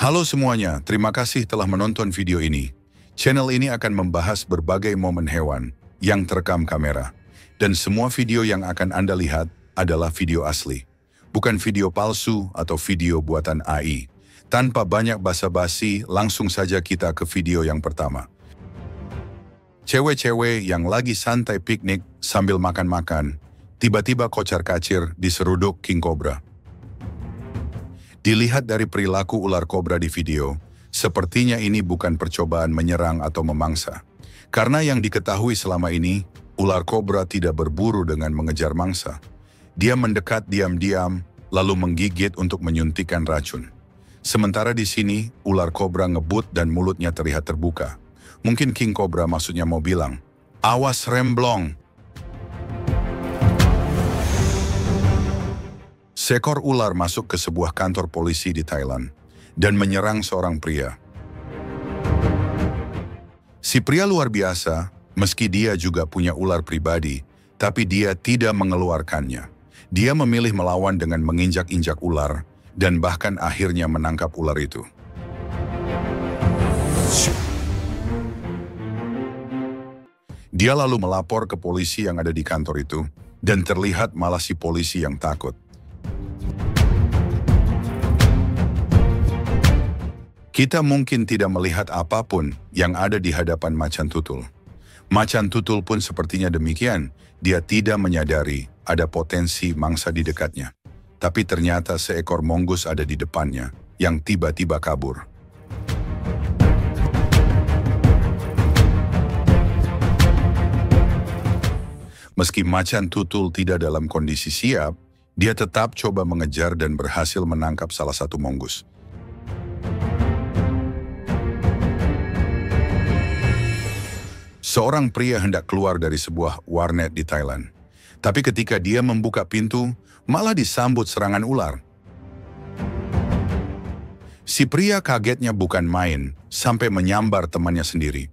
Halo semuanya, terima kasih telah menonton video ini. Channel ini akan membahas berbagai momen hewan yang terekam kamera. Dan semua video yang akan Anda lihat adalah video asli. Bukan video palsu atau video buatan AI. Tanpa banyak basa-basi, langsung saja kita ke video yang pertama. Cewek-cewek yang lagi santai piknik sambil makan-makan, tiba-tiba kocar-kacir diseruduk king cobra. Dilihat dari perilaku ular kobra di video, sepertinya ini bukan percobaan menyerang atau memangsa. Karena yang diketahui selama ini, ular kobra tidak berburu dengan mengejar mangsa. Dia mendekat diam-diam, lalu menggigit untuk menyuntikkan racun. Sementara di sini, ular kobra ngebut dan mulutnya terlihat terbuka. Mungkin king cobra maksudnya mau bilang, "Awas remblong!" Seekor ular masuk ke sebuah kantor polisi di Thailand dan menyerang seorang pria. Si pria luar biasa, meski dia juga punya ular pribadi, tapi dia tidak mengeluarkannya. Dia memilih melawan dengan menginjak-injak ular dan bahkan akhirnya menangkap ular itu. Dia lalu melapor ke polisi yang ada di kantor itu dan terlihat malah si polisi yang takut. Kita mungkin tidak melihat apapun yang ada di hadapan macan tutul. Macan tutul pun sepertinya demikian. Dia tidak menyadari ada potensi mangsa di dekatnya. Tapi ternyata seekor mongoose ada di depannya yang tiba-tiba kabur. Meski macan tutul tidak dalam kondisi siap, dia tetap coba mengejar dan berhasil menangkap salah satu mongoose. Seorang pria hendak keluar dari sebuah warnet di Thailand. Tapi ketika dia membuka pintu, malah disambut serangan ular. Si pria kagetnya bukan main, sampai menyambar temannya sendiri.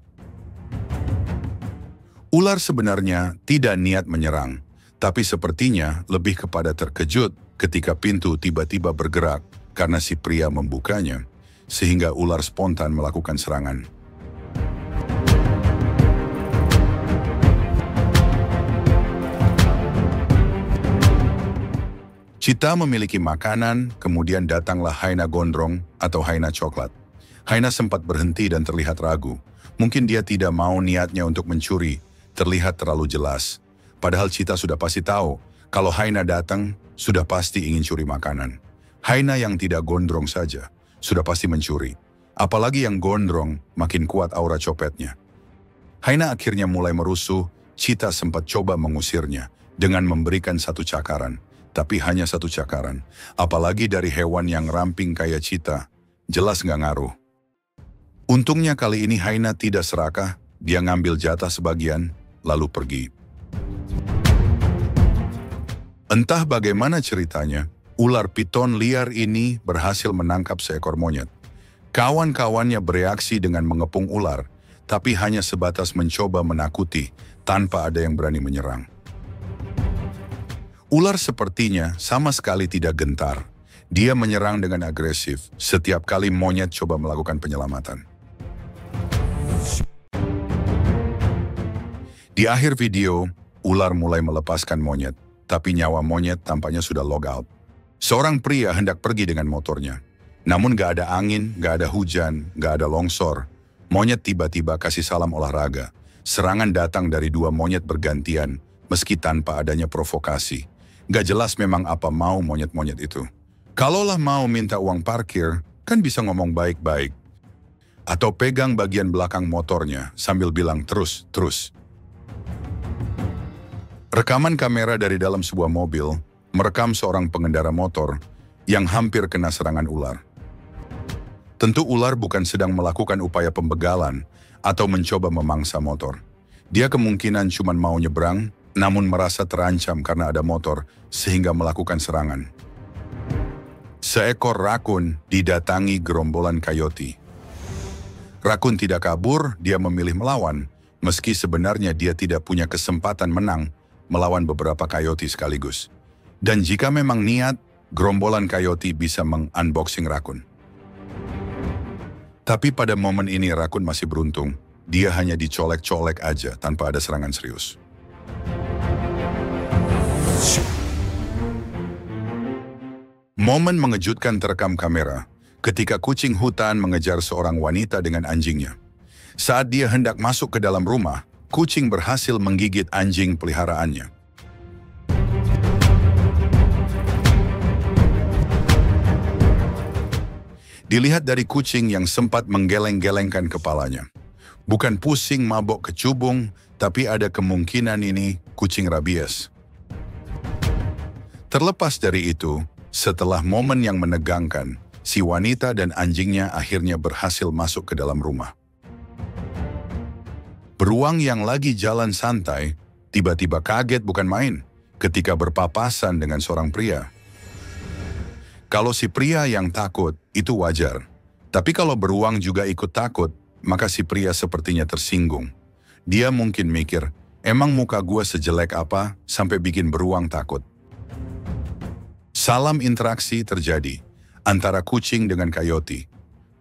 Ular sebenarnya tidak niat menyerang, tapi sepertinya lebih kepada terkejut ketika pintu tiba-tiba bergerak karena si pria membukanya, sehingga ular spontan melakukan serangan. Cheetah memiliki makanan, kemudian datanglah hyena gondrong atau hyena coklat. Hyena sempat berhenti dan terlihat ragu. Mungkin dia tidak mau niatnya untuk mencuri, terlihat terlalu jelas. Padahal cheetah sudah pasti tahu, kalau hyena datang, sudah pasti ingin curi makanan. Hyena yang tidak gondrong saja, sudah pasti mencuri. Apalagi yang gondrong, makin kuat aura copetnya. Hyena akhirnya mulai merusuh, cheetah sempat coba mengusirnya dengan memberikan satu cakaran. Tapi hanya satu cakaran. Apalagi dari hewan yang ramping kayak cheetah, jelas nggak ngaruh. Untungnya kali ini hyena tidak serakah, dia ngambil jatah sebagian, lalu pergi. Entah bagaimana ceritanya, ular piton liar ini berhasil menangkap seekor monyet. Kawan-kawannya bereaksi dengan mengepung ular, tapi hanya sebatas mencoba menakuti, tanpa ada yang berani menyerang. Ular sepertinya sama sekali tidak gentar. Dia menyerang dengan agresif setiap kali monyet coba melakukan penyelamatan. Di akhir video, ular mulai melepaskan monyet, tapi nyawa monyet tampaknya sudah log out. Seorang pria hendak pergi dengan motornya. Namun gak ada angin, gak ada hujan, gak ada longsor. Monyet tiba-tiba kasih salam olahraga. Serangan datang dari dua monyet bergantian, meski tanpa adanya provokasi. Gak jelas memang apa mau monyet-monyet itu. Kalaulah mau minta uang parkir, kan bisa ngomong baik-baik. Atau pegang bagian belakang motornya sambil bilang terus, terus. Rekaman kamera dari dalam sebuah mobil merekam seorang pengendara motor yang hampir kena serangan ular. Tentu ular bukan sedang melakukan upaya pembegalan atau mencoba memangsa motor. Dia kemungkinan cuma mau nyebrang, namun merasa terancam karena ada motor, sehingga melakukan serangan. Seekor rakun didatangi gerombolan coyote. Rakun tidak kabur, dia memilih melawan, meski sebenarnya dia tidak punya kesempatan menang melawan beberapa coyote sekaligus. Dan jika memang niat, gerombolan coyote bisa meng-unboxing rakun. Tapi pada momen ini Rakun masih beruntung. Dia hanya dicolek-colek aja tanpa ada serangan serius. Momen mengejutkan terekam kamera ketika kucing hutan mengejar seorang wanita dengan anjingnya. Saat dia hendak masuk ke dalam rumah, kucing berhasil menggigit anjing peliharaannya. Dilihat dari kucing yang sempat menggeleng-gelengkan kepalanya. Bukan pusing mabok kecubung, tapi ada kemungkinan ini kucing rabies. Terlepas dari itu, setelah momen yang menegangkan, si wanita dan anjingnya akhirnya berhasil masuk ke dalam rumah. Beruang yang lagi jalan santai, tiba-tiba kaget bukan main ketika berpapasan dengan seorang pria. Kalau si pria yang takut, itu wajar. Tapi kalau beruang juga ikut takut, maka si pria sepertinya tersinggung. Dia mungkin mikir, emang muka gua sejelek apa sampai bikin beruang takut? Salam interaksi terjadi antara kucing dengan coyote.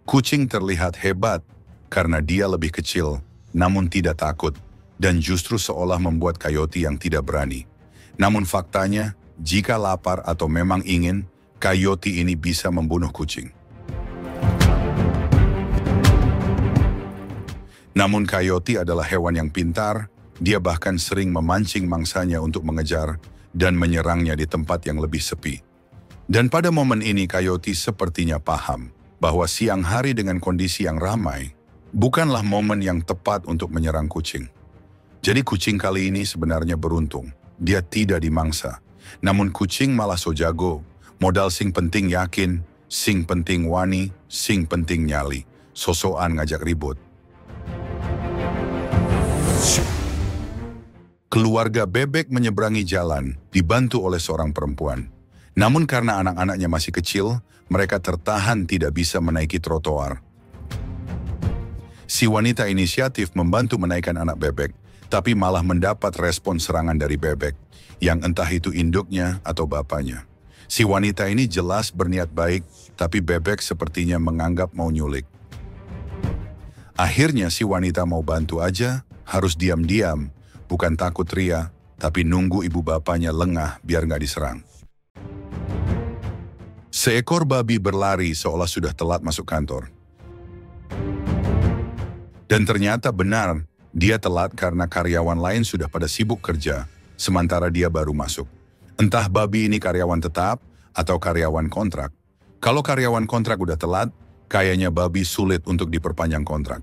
Kucing terlihat hebat karena dia lebih kecil, namun tidak takut, dan justru seolah membuat coyote yang tidak berani. Namun faktanya, jika lapar atau memang ingin, coyote ini bisa membunuh kucing. Namun coyote adalah hewan yang pintar, dia bahkan sering memancing mangsanya untuk mengejar dan menyerangnya di tempat yang lebih sepi. Dan pada momen ini coyote sepertinya paham bahwa siang hari dengan kondisi yang ramai bukanlah momen yang tepat untuk menyerang kucing. Jadi kucing kali ini sebenarnya beruntung, dia tidak dimangsa. Namun kucing malah so jago. Modal sing penting yakin, sing penting wani, sing penting nyali. Sosokan ngajak ribut. Keluarga bebek menyeberangi jalan, dibantu oleh seorang perempuan. Namun karena anak-anaknya masih kecil, mereka tertahan tidak bisa menaiki trotoar. Si wanita inisiatif membantu menaikkan anak bebek, tapi malah mendapat respon serangan dari bebek, yang entah itu induknya atau bapaknya. Si wanita ini jelas berniat baik, tapi bebek sepertinya menganggap mau nyulik. Akhirnya si wanita mau bantu aja, harus diam-diam, bukan takut ria, tapi nunggu ibu bapaknya lengah biar nggak diserang. Seekor babi berlari seolah sudah telat masuk kantor. Dan ternyata benar, dia telat karena karyawan lain sudah pada sibuk kerja, sementara dia baru masuk. Entah babi ini karyawan tetap atau karyawan kontrak. Kalau karyawan kontrak udah telat, kayaknya babi sulit untuk diperpanjang kontrak.